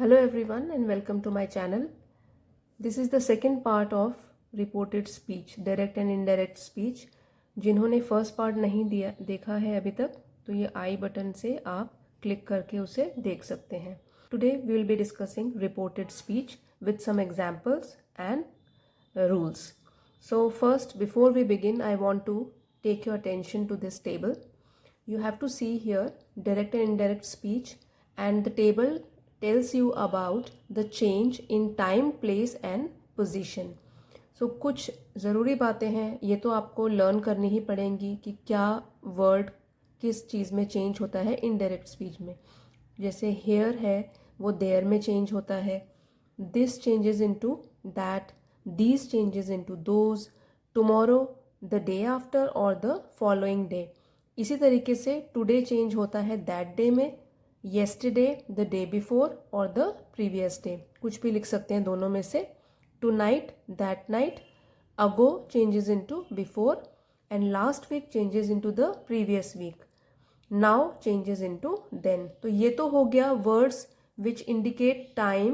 Hello everyone and welcome to my channel. This is the second part of reported speech, direct and indirect speech. जिन्होंने first part नहीं देखा है अभी तक तो ये आई बटन से आप क्लिक करके उसे देख सकते हैं. Today we will be discussing reported speech with some examples and rules. So first, before we begin, I want to take your attention to this table. You have to see here direct and indirect speech, and the table tells you about the change in time, place and position. So कुछ ज़रूरी बातें हैं, ये तो आपको learn करनी ही पड़ेंगी कि क्या वर्ड किस चीज़ में चेंज होता है इनडायरेक्ट स्पीच में. जैसे हेयर है वो देयर में चेंज होता है, this changes into that, these changes into those, tomorrow the day after और द फॉलोइंग डे. इसी तरीके से टुडे चेंज होता है दैट डे में, येस्टरडे द डे बिफोर और द प्रीवियस डे. कुछ भी लिख सकते हैं दोनों में से. Tonight that night, ago changes into before and last week changes into the previous week. Now changes into then. तो ये तो हो गया words which indicate time,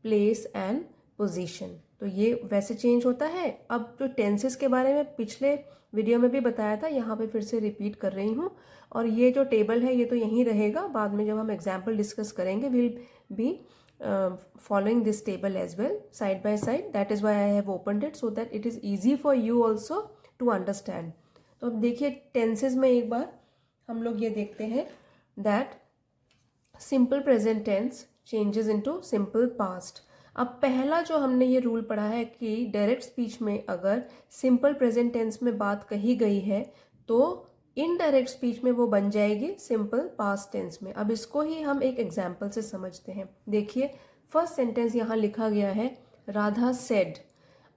place and position. तो ये वैसे चेंज होता है. अब जो टेंसेस के बारे में पिछले वीडियो में भी बताया था, यहाँ पे फिर से रिपीट कर रही हूँ. और ये जो टेबल है ये तो यहीं रहेगा, बाद में जब हम एग्जाम्पल डिस्कस करेंगे will be following this table as well side by side. That is why I have opened it so that it is easy for you also to understand. तो अब देखिए टेंसेस में एक बार हम लोग ये देखते हैं that simple present tense changes into simple past. अब पहला जो हमने ये रूल पढ़ा है कि डायरेक्ट स्पीच में अगर सिंपल प्रेजेंट टेंस में बात कही गई है तो इनडायरेक्ट स्पीच में वो बन जाएगी सिंपल पास्ट टेंस में. अब इसको ही हम एक एग्जाम्पल से समझते हैं. देखिए फर्स्ट सेंटेंस यहाँ लिखा गया है राधा सेड.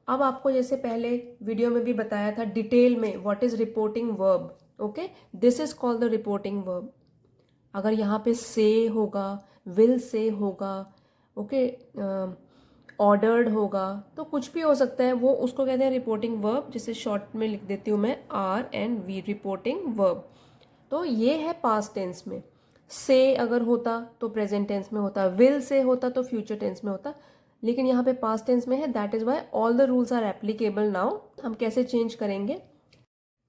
अब आपको जैसे पहले वीडियो में भी बताया था डिटेल में what is reporting verb. Okay, this is called the reporting verb. अगर यहाँ पे से होगा, विल से होगा, ओके, ऑर्डर्ड होगा, तो कुछ भी हो सकता है, वो उसको कहते हैं रिपोर्टिंग वर्ब, जिसे शॉर्ट में लिख देती हूँ मैं R and V, reporting verb. तो ये है पास्ट टेंस में. से अगर होता तो प्रेजेंट टेंस में होता, विल से होता तो फ्यूचर टेंस में होता, लेकिन यहाँ पे पास्ट टेंस में है. That is why all the rules are applicable now. हम कैसे चेंज करेंगे?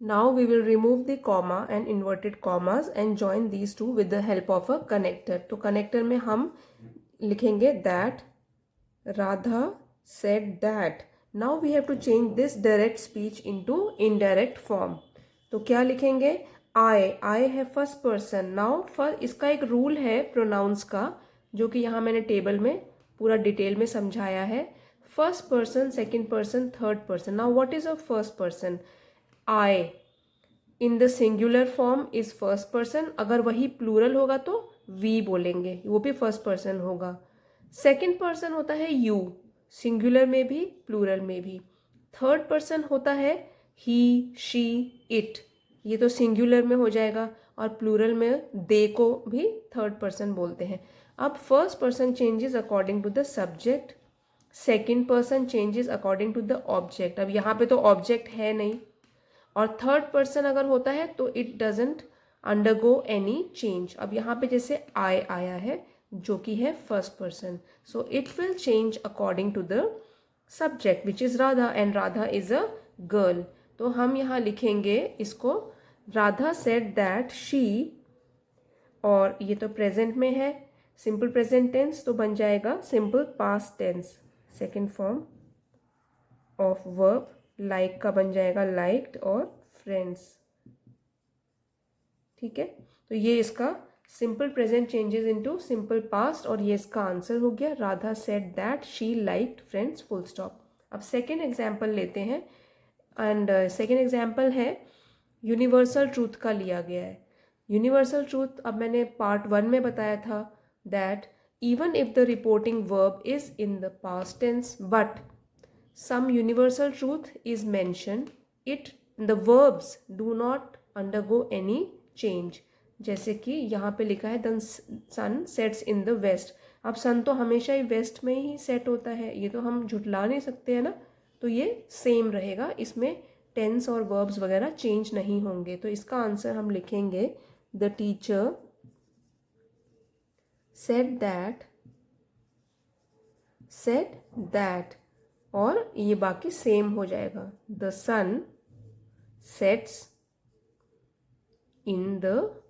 Now we will remove the comma and inverted commas and join these two with the help of a connector. तो connector में हम लिखेंगे that Radha said that. Now we have to change this direct speech into indirect form. तो क्या लिखेंगे? I है first person. Now इसका एक रूल है प्रोनाउंस का, जो कि यहाँ मैंने टेबल में पूरा डिटेल में समझाया है. First person, second person, third person. Now what is a first person? I in the singular form is first person. अगर वही प्लूरल होगा तो वी बोलेंगे, वो भी फर्स्ट पर्सन होगा. सेकेंड पर्सन होता है यू, सिंगुलर में भी प्लूरल में भी. थर्ड पर्सन होता है ही, शी, इट. ये तो सिंगुलर में हो जाएगा और प्लूरल में दे को भी थर्ड पर्सन बोलते हैं. अब first person changes according to the subject, second person changes according to the object. अब यहाँ पे तो ऑब्जेक्ट है नहीं. और थर्ड पर्सन अगर होता है तो it doesn't undergo any change. अब यहाँ पे जैसे आई आया है जो कि है first person, so it will change according to the subject which is Radha, and Radha is a girl. तो हम यहाँ लिखेंगे इसको राधा सेड दैट शी, और ये तो प्रेजेंट में है सिंपल प्रेजेंट टेंस, तो बन जाएगा simple past tense. Second form of verb like का बन जाएगा लाइक्ड और फ्रेंड्स. ठीक है, तो ये इसका simple present changes into simple past, और ये इसका आंसर हो गया. Radha said that she liked friends, full stop. अब सेकेंड एग्जाम्पल लेते हैं, एंड सेकेंड एग्जाम्पल है यूनिवर्सल ट्रूथ का लिया गया है. यूनिवर्सल ट्रूथ अब मैंने पार्ट 1 में बताया था that even if the reporting verb is in the past tense but some universal truth is mentioned, the verbs do not undergo any change. जैसे कि यहाँ पे लिखा है the sun sets in the west. अब सन तो हमेशा ही वेस्ट में ही सेट होता है, ये तो हम झुटला नहीं सकते हैं ना. तो ये सेम रहेगा, इसमें टेंस और वर्ब्स वगैरह चेंज नहीं होंगे. तो इसका आंसर हम लिखेंगे the teacher said that said that, और ये बाकी सेम हो जाएगा, the sun sets in the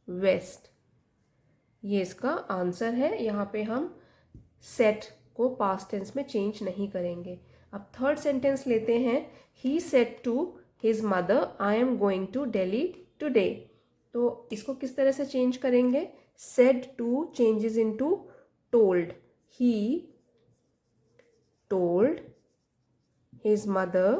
west. ये इसका आंसर है। यहाँ पे हम सेट को पास्ट टेंस में चेंज नहीं करेंगे। अब थर्ड सेंटेंस लेते हैं, he said to his mother I am going to Delhi today. तो इसको किस तरह से चेंज करेंगे? Said to changes into told, he told his mother.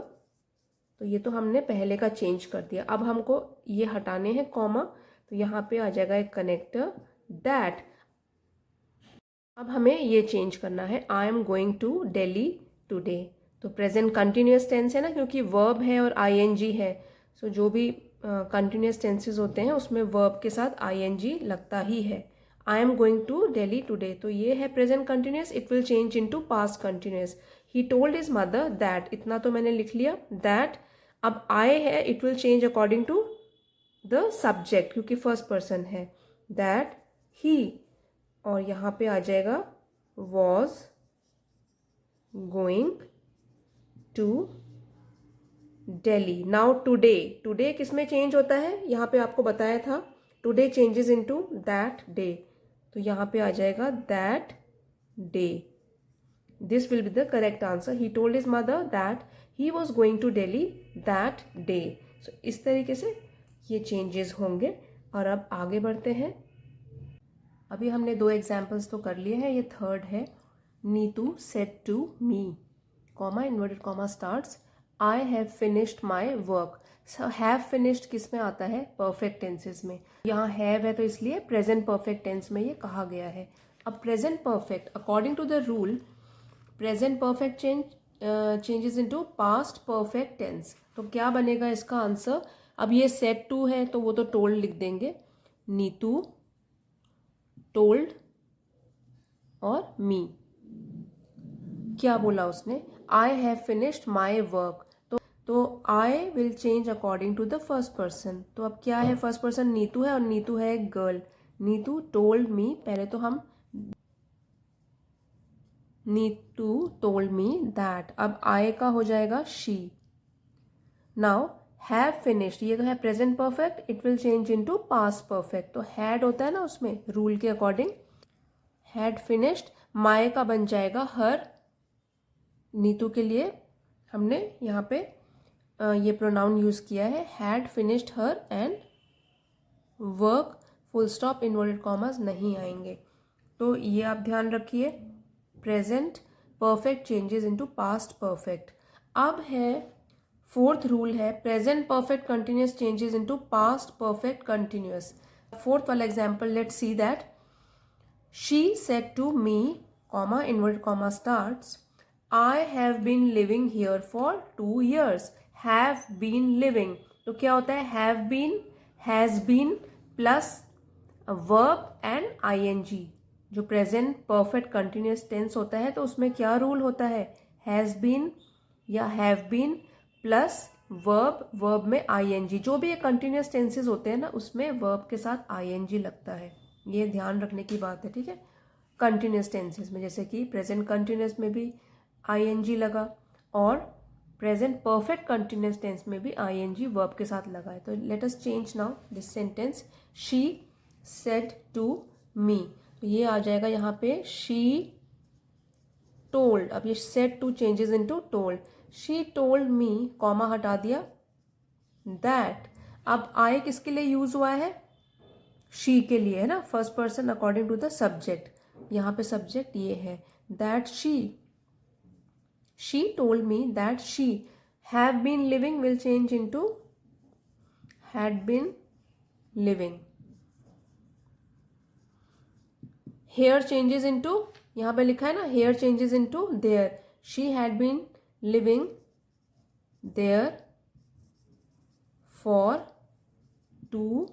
तो ये तो हमने पहले का चेंज कर दिया। अब हमको ये हटाने हैं कॉमा, तो यहाँ पे आ जाएगा एक कनेक्टर दैट। अब हमें ये चेंज करना है, I am going to Delhi today. तो प्रेजेंट कंटिन्यूस टेंस है ना, क्योंकि वर्ब है और आईएनजी है। सो जो भी कंटिन्यूस टेंसेस होते हैं उसमें वर्ब के साथ आईएनजी लगता ही है। I am going to Delhi today, तो ये है present continuous, it will change into past continuous. He told his mother that, इतना तो मैंने लिख लिया दैट। अब आई है, it will change according to the subject, क्योंकि फर्स्ट पर्सन है, दैट ही, और यहाँ पे आ जाएगा was going to Delhi. Now today, today किस में चेंज होता है? यहाँ पे आपको बताया था, today changes into that day. तो यहाँ पे आ जाएगा that day. This will be the correct answer. He told his mother that he was going to Delhi that day. So इस तरीके से ये चेंजेस होंगे। और अब आगे बढ़ते हैं। अभी हमने 2 एग्जाम्पल्स तो कर लिए हैं, ये थर्ड है। Neetu said to me, comma inverted comma starts, I have finished my work. Have finished किस में आता है? परफेक्ट टेंसेस में। यहाँ हैव है तो इसलिए प्रेजेंट परफेक्ट टेंस में ये कहा गया है। अब present perfect, according to the rule, present perfect changes into past perfect tense. तो क्या बनेगा इसका आंसर? अब ये सेड टू है तो वो तो टोल्ड लिख देंगे, नीतू टोल्ड और मी। क्या बोला उसने? I have finished my work. तो I will change according to the first person. तो अब क्या है? फर्स्ट पर्सन नीतू है और नीतू है एक गर्ल। नीतू टोल्ड मी, पहले तो हम नीतू टोल्ड मी दैट, अब आई का हो जाएगा शी। नाउ हैव फिनिश्ड, ये तो है present perfect, it will change into past perfect. तो हैड होता है ना उसमें रूल के अकॉर्डिंग, हैड फिनिश्ड, माई का बन जाएगा हर। नीतू के लिए हमने यहाँ पे ये प्रोनाउन यूज किया है, had finished her and work, full stop inverted commas नहीं आएंगे। तो ये आप ध्यान रखिए, present perfect changes into past perfect. अब है फोर्थ रूल है, present perfect continuous changes into past perfect continuous. Fourth वाला example, let's see that. She said to me, comma inverted comma starts, I have been living here for 2 years। Have been living, तो क्या होता है? Have been, has been plus verb and ING. जो present perfect continuous tense होता है तो उसमें क्या रूल होता है? हैज बीन या have been plus verb, verb में आईएनजी। जो भी ये कंटिन्यूस टेंसेस होते हैं ना उसमें वर्ब के साथ आईएनजी लगता है, ये ध्यान रखने की बात है, ठीक है। कंटिन्यूस टेंसेस में जैसे कि प्रेजेंट कंटिन्यूस में भी आईएनजी लगा और प्रेजेंट परफेक्ट कंटिन्यूस टेंस में भी आईएनजी वर्ब के साथ लगा है। तो let us change now this sentence, she said to me. तो ये आ जाएगा यहाँ पे शी टोल्ड। अब ये said to changes into told, she told me, comma हटा दिया, दैट। अब आई किसके लिए यूज हुआ है? शी के लिए है ना, first person according to the subject. यहाँ पे सब्जेक्ट ये है, that she told me that she have been living will change into had been living। here changes into, यहाँ पे लिखा है ना here changes into there, she had been living there for 2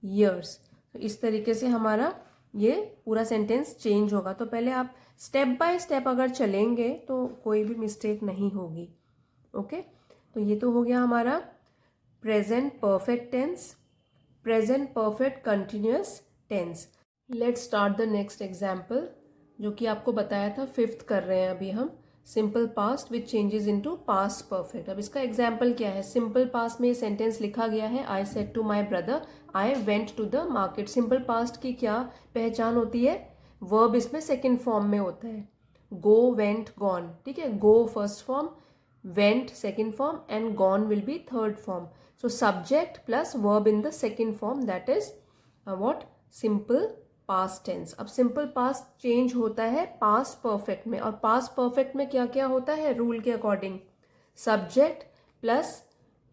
years। तो इस तरीके से हमारा ये पूरा सेंटेंस चेंज होगा। तो पहले आप स्टेप बाय स्टेप अगर चलेंगे तो कोई भी मिस्टेक नहीं होगी। ओके, तो ये तो हो गया हमारा present perfect tense, present perfect continuous tense. Let's start the next example. जो कि आपको बताया था 5th कर रहे हैं अभी हम, simple past which changes into past perfect. अब इसका एग्जाम्पल क्या है, सिंपल पास्ट में ये सेंटेंस लिखा गया है, I said to my brother I went to the market. Simple past की क्या पहचान होती है, वर्ब इसमें सेकेंड फॉर्म में होता है, गो वेंट गॉन, ठीक है, go first form, went second form and gone will be third form. So subject plus verb in the second form, that is what, simple past tense. अब simple past change होता है past perfect में, और past perfect में क्या क्या होता है रूल के according, subject plus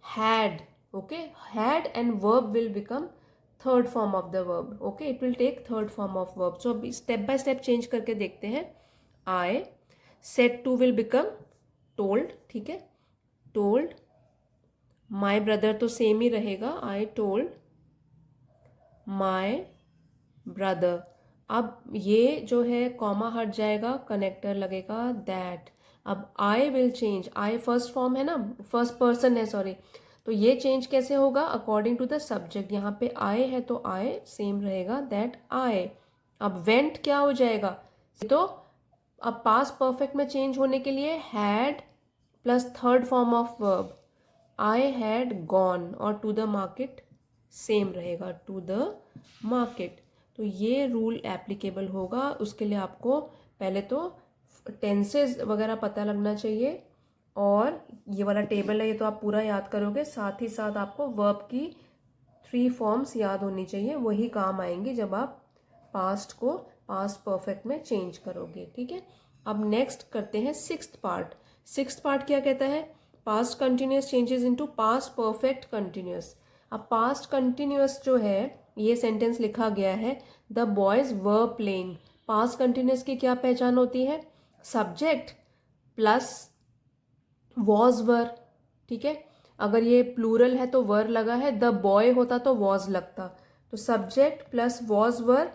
had, okay, had and verb will become third form of the verb, okay, it will take third form of verb. So अब स्टेप बाय स्टेप चेंज करके देखते हैं। I said to will become told, ठीक है, told, my brother तो same ही रहेगा, I told my brother. अब ये जो है कॉमा हट जाएगा, कनेक्टर लगेगा दैट। अब आई will change, I first form है ना, फर्स्ट पर्सन है सॉरी, तो ये चेंज कैसे होगा, अकॉर्डिंग टू द सब्जेक्ट। यहाँ पे आई है तो आई सेम रहेगा, दैट आई। अब वेंट क्या हो जाएगा, तो अब पास्ट परफेक्ट में चेंज होने के लिए had plus third form of verb, I had gone, और टू द मार्केट सेम रहेगा, टू द मार्केट। तो ये रूल एप्लीकेबल होगा। उसके लिए आपको पहले तो टेंसेज वगैरह पता लगना चाहिए, और ये वाला टेबल है ये तो आप पूरा याद करोगे, साथ ही साथ आपको वर्ब की 3 फॉर्म्स याद होनी चाहिए, वही काम आएंगे जब आप पास्ट को पास्ट परफेक्ट में चेंज करोगे, ठीक है। अब नेक्स्ट करते हैं 6th पार्ट। 6th पार्ट क्या कहता है, past continuous changes into past perfect continuous. अब पास्ट कंटिन्यूस जो है, ये सेंटेंस लिखा गया है, the boys were playing. Past continuous की क्या पहचान होती है, सब्जेक्ट प्लस वॉज वर, ठीक है, अगर ये प्लूरल है तो वर लगा है, द बॉय होता तो वॉज लगता, तो subject plus was were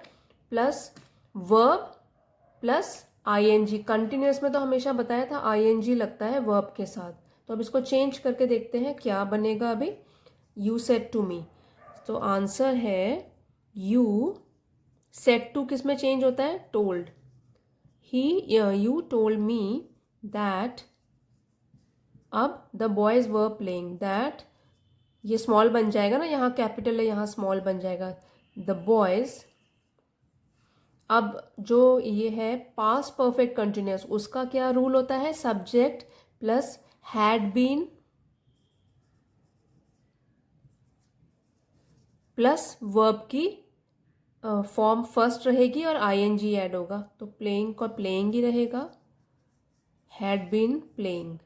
plus verb plus I N G. Continuous में तो हमेशा बताया था आईएनजी लगता है वर्ब के साथ। तो अब इसको चेंज करके देखते हैं क्या बनेगा अभी, यू सेड टू मी, तो आंसर है यू सेड टू किस में चेंज होता है, told, you told me that. अब the boys were playing, that ये स्मॉल बन जाएगा ना, यहाँ कैपिटल है यहाँ स्मॉल बन जाएगा, द बॉयज। अब जो ये है पास्ट परफेक्ट कंटिन्यूस, उसका क्या रूल होता है, subject plus had been plus verb की फॉर्म फर्स्ट रहेगी और आईएनजी ऐड होगा, तो प्लेइंग का प्लेइंग ही रहेगा, हैड बीन प्लेइंग,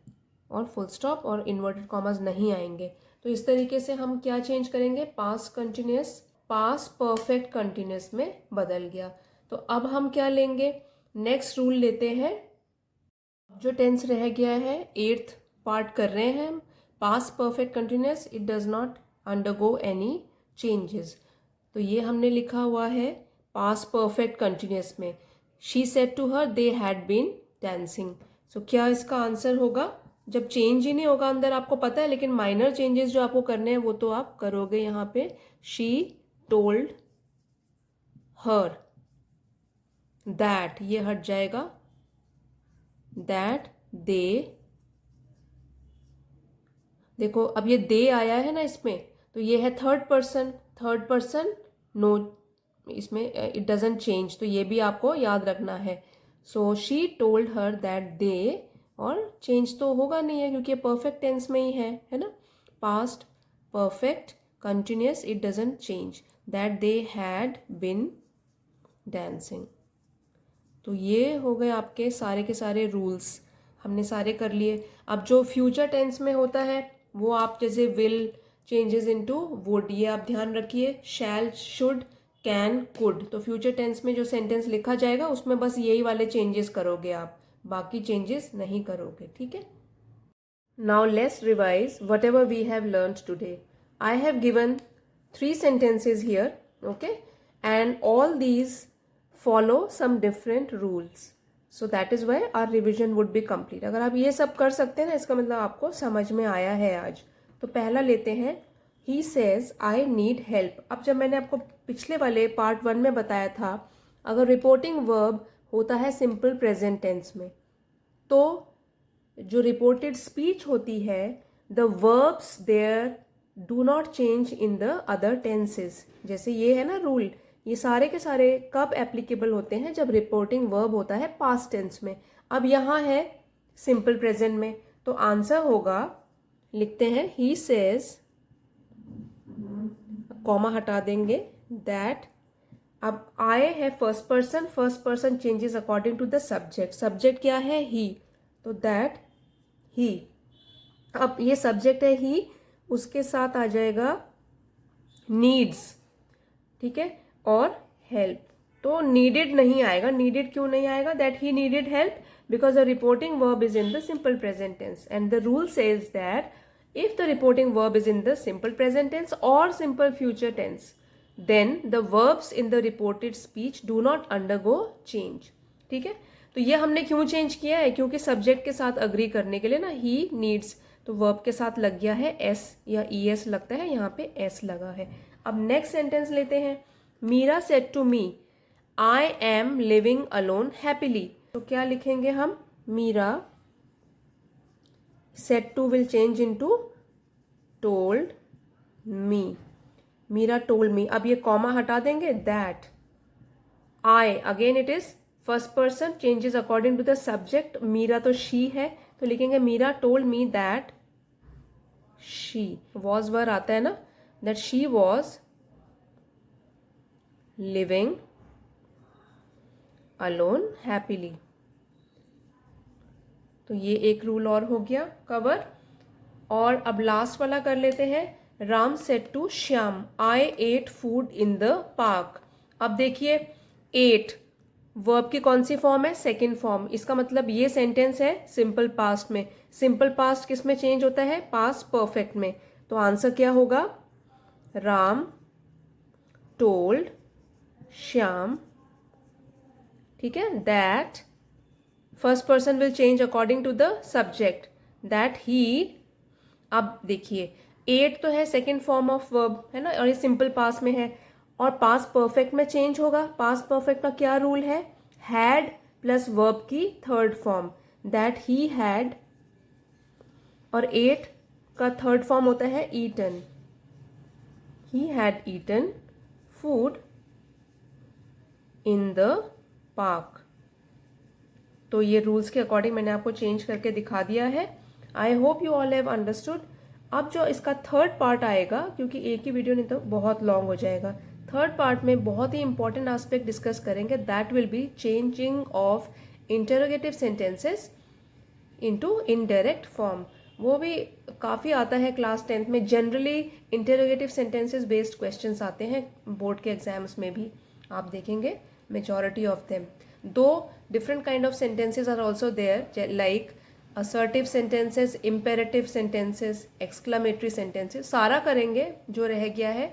और फुल स्टॉप और इन्वर्टेड कॉमर्स नहीं आएंगे। तो इस तरीके से हम क्या चेंज करेंगे, past continuous past perfect continuous में बदल गया। तो अब हम क्या लेंगे, नेक्स्ट रूल लेते हैं, जो टेंस रह गया है 8th पार्ट कर रहे हैं हम, past perfect continuous it does not undergo any changes. तो ये हमने लिखा हुआ है पास्ट परफेक्ट कंटिन्यूस में, she said to her they had been dancing. So क्या इसका आंसर होगा, जब चेंज ही नहीं होगा अंदर आपको पता है, लेकिन माइनर चेंजेस जो आपको करने हैं वो तो आप करोगे। यहाँ पे शी टोल्ड हर दैट, ये हट जाएगा, दैट दे, देखो अब ये दे आया है ना इसमें, तो ये है थर्ड पर्सन नो, इसमें इट डजंट चेंज, तो ये भी आपको याद रखना है। So she told her that they, और चेंज तो होगा नहीं है क्योंकि परफेक्ट टेंस में ही है ना, past perfect continuous it doesn't change, that they had been dancing. तो ये हो गए आपके सारे के सारे रूल्स, हमने सारे कर लिए। अब जो फ्यूचर टेंस में होता है वो आप जैसे विल चेंजेस इनटू वुड, ये आप ध्यान रखिए, शैल शुड कैन कुड, तो फ्यूचर टेंस में जो सेंटेंस लिखा जाएगा उसमें बस यही वाले चेंजेस करोगे आप, बाकी चेंजेस नहीं करोगे, ठीक है। Now let's revise whatever we have learned today. I have given 3 sentences here, okay, and all these follow some different rules, so that is why our revision would be complete। अगर आप ये सब कर सकते हैं ना, इसका मतलब आपको समझ में आया है आज। तो पहला लेते हैं, he says I need help। अब जब मैंने आपको पिछले वाले पार्ट 1 में बताया था, अगर रिपोर्टिंग वर्ब होता है सिंपल प्रेजेंट टेंस में। तो जो रिपोर्टेड स्पीच होती है, the verbs there do not change in the other tenses. जैसे ये है ना रूल, ये सारे के सारे कब एप्लीकेबल होते हैं, जब रिपोर्टिंग वर्ब होता है पास्ट टेंस में। अब यहाँ है सिंपल प्रेजेंट में, तो आंसर होगा, लिखते हैं ही सेज, कॉमा हटा देंगे, दैट। अब आए है first person changes according to the subject. Subject क्या है, ही, तो दैट ही। अब ये सब्जेक्ट है ही, उसके साथ आ जाएगा नीड्स, ठीक है, और हेल्प। तो नीडेड नहीं आएगा। नीडेड क्यों नहीं आएगा, that he needed help, because the reporting verb is in the simple present tense and the rule says that if the reporting verb is in the simple present tense or simple future tense, then the verbs in the reported speech do not undergo change। ठीक है, तो ये हमने क्यों change किया है, क्योंकि subject के साथ अग्री करने के लिए ना, ही नीड्स, तो वर्ब के साथ लग गया है एस या ईएस लगता है, यहाँ पे एस लगा है। अब नेक्स्ट सेंटेंस लेते हैं, Meera said to me I am living alone happily. तो क्या लिखेंगे हम, Meera said to will change into told me, Meera told me। अब ये कॉमा हटा देंगे, that I again it is first person changes according to the subject। Meera तो she है, तो लिखेंगे Meera told me that she, was वर आता है ना, that she was living alone happily। तो ये एक रूल और हो गया कवर। और अब लास्ट वाला कर लेते हैं, Ram said to Shyam I ate food in the park. अब देखिए, एट वर्ब की कौन सी फॉर्म है, सेकंड फॉर्म। इसका मतलब ये सेंटेंस है सिंपल पास्ट में। सिंपल पास्ट किस में चेंज होता है, पास्ट परफेक्ट में। तो आंसर क्या होगा, राम टोल्ड श्याम, ठीक है, that first person will change according to the subject, that he. अब देखिए, एट तो है सेकेंड फॉर्म ऑफ वर्ब है ना, और ये सिंपल पास्ट में है, और पास्ट परफेक्ट में चेंज होगा। पास्ट परफेक्ट का क्या रूल है, हैड प्लस वर्ब की third form, that he had, और एट का थर्ड फॉर्म होता है eaten, he had eaten food in the park. तो ये रूल्स के अकॉर्डिंग मैंने आपको चेंज करके दिखा दिया है। I hope you all have understood. अब जो इसका थर्ड पार्ट आएगा, क्योंकि एक ही वीडियो नहीं तो बहुत लॉन्ग हो जाएगा, थर्ड पार्ट में बहुत ही इंपॉर्टेंट एस्पेक्ट डिस्कस करेंगे, that will be changing of interrogative sentences into indirect form. वो भी काफ़ी आता है क्लास 10th में। Generally interrogative sentences based questions आते हैं बोर्ड के एग्जाम्स में भी, आप देखेंगे मेजॉरिटी ऑफ देम। दो different kind of sentences are also there, like assertive sentences, imperative sentences, exclamatory sentences। सारा करेंगे, जो रह गया है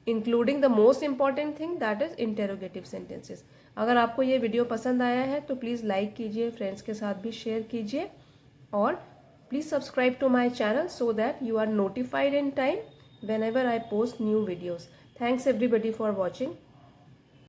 including the most important thing, that is interrogative sentences। अगर आपको ये वीडियो पसंद आया है तो प्लीज़ लाइक कीजिए, फ्रेंड्स के साथ भी शेयर कीजिए, और please subscribe to my channel so that you are notified in time whenever I post new videos। Thanks everybody for watching।